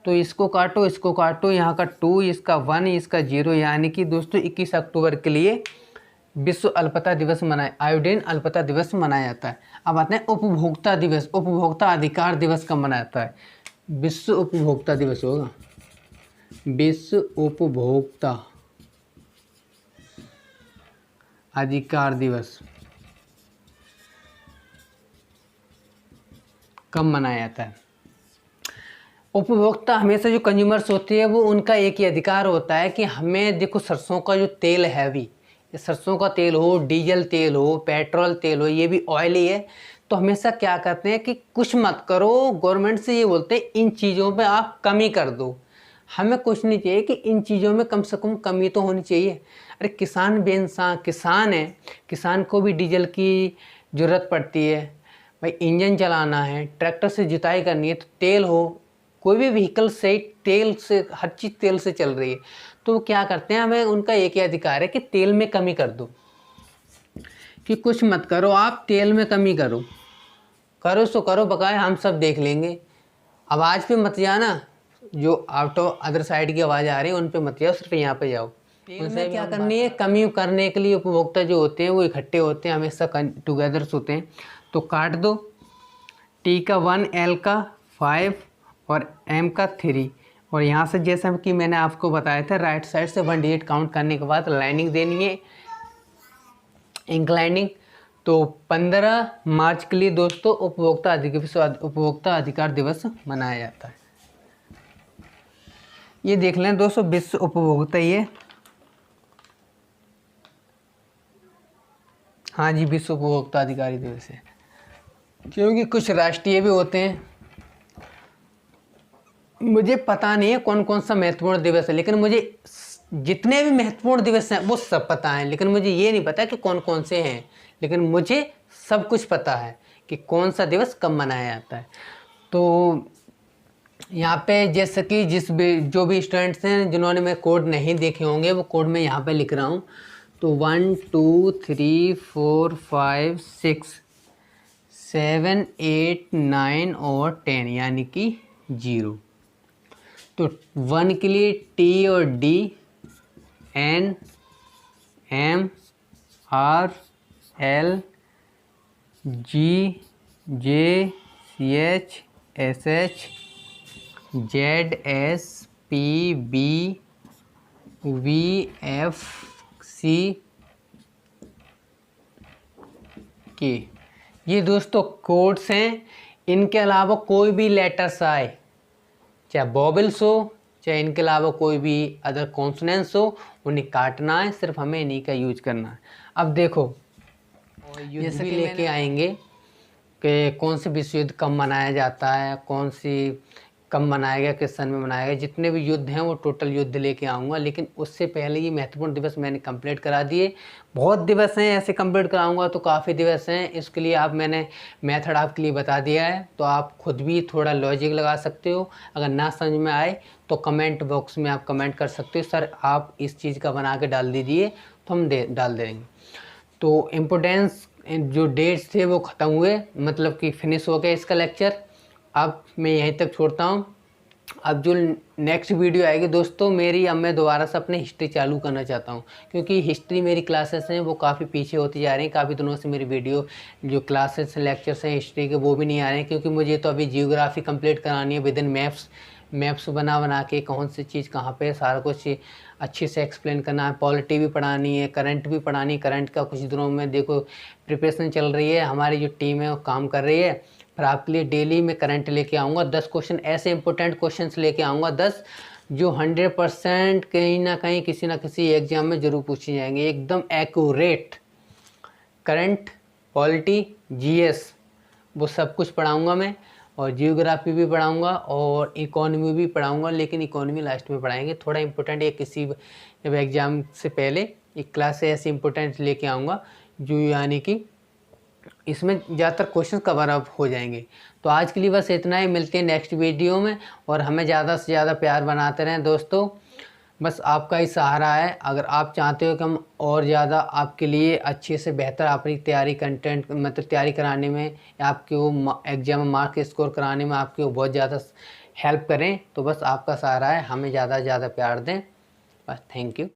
तो इसको काटो, यहाँ का 2, इसका 1, इसका 0, यानी कि दोस्तों 21 अक्टूबर के लिए विश्व अल्पता दिवस आयोडीन अल्पता दिवस मनाया जाता है। अब आते हैं उपभोक्ता दिवस। उपभोक्ता अधिकार दिवस कब मनाया जाता है? विश्व उपभोक्ता दिवस होगा, विश्व उपभोक्ता अधिकार दिवस कब मनाया जाता है? उपभोक्ता हमेशा जो कंज्यूमर्स होते हैं वो उनका एक ही अधिकार होता है कि हमें, देखो सरसों का जो तेल है भी, सरसों का तेल हो, डीजल तेल हो, पेट्रोल तेल हो, ये भी ऑयल ही है। तो हमेशा क्या करते हैं कि कुछ मत करो, गवर्नमेंट से ये बोलते हैं इन चीज़ों पे आप कमी कर दो। हमें कुछ नहीं चाहिए कि इन चीज़ों में कम से कम कमी तो होनी चाहिए। अरे किसान बेइंसान किसान है, किसान को भी डीजल की ज़रूरत पड़ती है भाई, इंजन चलाना है, ट्रैक्टर से जुताई करनी है तो तेल हो, कोई भी व्हीकल से तेल से, हर चीज़ तेल से चल रही है। तो क्या करते हैं, हमें उनका एक ही अधिकार है कि तेल में कमी कर दो, कि कुछ मत करो, आप तेल में कमी करो, करो सो करो, बकाया हम सब देख लेंगे। आवाज़ पे मत जाना, जो आउट ऑफ अदर साइड की आवाज़ आ रही है उन पे मत जाओ, सिर्फ यहाँ पे जाओ। उनसे क्या करनी है, कमी करने के लिए उपभोक्ता जो होते हैं वो इकट्ठे होते हैं, हमेशा टुगेदर्स होते हैं। तो काट दो, टी का 1, एल का 5 और एम का 3, और यहाँ से जैसा कि मैंने आपको बताया था राइट साइड से 1 डिजिट काउंट करने के बाद लाइनिंग देनी है, इंक्लाइनिंग। तो 15 मार्च के लिए दोस्तों उपभोक्ता अधिकार दिवस मनाया जाता है। ये देख लें दोस्तों, विश्व उपभोक्ता, ये हाँ जी विश्व उपभोक्ता अधिकारी दिवस है, क्योंकि कुछ राष्ट्रीय भी होते हैं। मुझे पता नहीं है कौन कौन सा महत्वपूर्ण दिवस है, लेकिन मुझे जितने भी महत्वपूर्ण दिवस हैं वो सब पता है, लेकिन मुझे ये नहीं पता कि कौन कौन से हैं, लेकिन मुझे सब कुछ पता है कि कौन सा दिवस कब मनाया जाता है। तो यहाँ पे जैसे कि जो भी स्टूडेंट्स हैं जिन्होंने मैं कोड नहीं देखे होंगे, वो कोड मैं यहाँ पे लिख रहा हूँ। तो 1 2 3 4 5 6 7 8 9 और 10 यानी कि 0। तो 1 के लिए टी और D, N, M, R, L, G, J, C, H, S, H, Z, S, P, B, V, F, C, K. ये दोस्तों कोड्स हैं। इनके अलावा कोई भी लेटर्स आए, चाहे वोवेल्स हो, चाहे इनके अलावा कोई भी अदर कॉन्सोनेंट्स हो, उन्हें काटना है, सिर्फ हमें इन्हीं का यूज करना है। अब देखो जैसे कि लेके आएंगे कि कौन से विश्व युद्ध कब मनाया जाता है, कौन सी कब मनाया गया, किस सन में मनाया गया, जितने भी युद्ध हैं वो टोटल युद्ध लेके आऊँगा। लेकिन उससे पहले ये महत्वपूर्ण दिवस मैंने कंप्लीट करा दिए। बहुत दिवस हैं ऐसे कंप्लीट कराऊंगा तो काफ़ी दिवस हैं, इसके लिए आप मैंने मेथड आपके लिए बता दिया है, तो आप खुद भी थोड़ा लॉजिक लगा सकते हो। अगर ना समझ में आए तो कमेंट बॉक्स में आप कमेंट कर सकते हो, सर आप इस चीज़ का बना के डाल दीजिए, तो हम डाल देंगे। तो इम्पोर्टेंस जो डेट्स थे वो ख़त्म हुए, मतलब कि फिनिश हो गया इसका लेक्चर। अब मैं यहीं तक छोड़ता हूँ। अब जो नेक्स्ट वीडियो आएगी दोस्तों मेरी, अब मैं दोबारा से अपनी हिस्ट्री चालू करना चाहता हूँ, क्योंकि हिस्ट्री मेरी क्लासेस हैं वो काफ़ी पीछे होती जा रही हैं। काफ़ी दिनों से मेरी वीडियो जो क्लासेस लेक्चर्स हैं हिस्ट्री के वो भी नहीं आ रहे हैं, क्योंकि मुझे तो अभी जियोग्राफी कंप्लीट करानी है विद इन मैप्स बना के कौन सी चीज़ कहाँ पे, सारा कुछ अच्छे से एक्सप्लेन करना है। पॉलिटी भी पढ़ानी है, करंट भी पढ़ानी है। करंट का कुछ दिनों में देखो प्रिपरेशन चल रही है, हमारी जो टीम है वो काम कर रही है। फिर आपके लिए डेली मैं करंट लेके आऊँगा, 10 क्वेश्चन ऐसे इंपॉर्टेंट क्वेश्चंस लेके आऊँगा, 10 जो 100% कहीं ना कहीं किसी ना किसी एग्जाम में ज़रूर पूछे जाएंगे, एकदम एक्यूरेट। करंट, पॉलिटी, जीएस वो सब कुछ पढ़ाऊँगा मैं। और जियोग्राफी भी पढ़ाऊँगा और इकोनॉमी भी पढ़ाऊँगा, लेकिन इकोनॉमी लास्ट में पढ़ाएंगे। थोड़ा इंपॉर्टेंट है, किसी जब एग्ज़ाम से पहले एक क्लास से ऐसे इंपॉर्टेंट लेके आऊँगा जो यानी कि इसमें ज़्यादातर क्वेश्चन कवर अप हो जाएंगे। तो आज के लिए बस इतना ही, मिलते हैं नेक्स्ट वीडियो में। और हमें ज़्यादा से ज़्यादा प्यार बनाते रहें दोस्तों, बस आपका ही सहारा है। अगर आप चाहते हो कि हम और ज़्यादा आपके लिए अच्छे से बेहतर अपनी तैयारी कंटेंट मतलब तैयारी कराने में या आपके वो एग्ज़ाम में मार्क स्कोर कराने में आपकी वो बहुत ज़्यादा हेल्प करें, तो बस आपका सहारा है। हमें ज़्यादा से ज़्यादा प्यार दें। बस थैंक यू।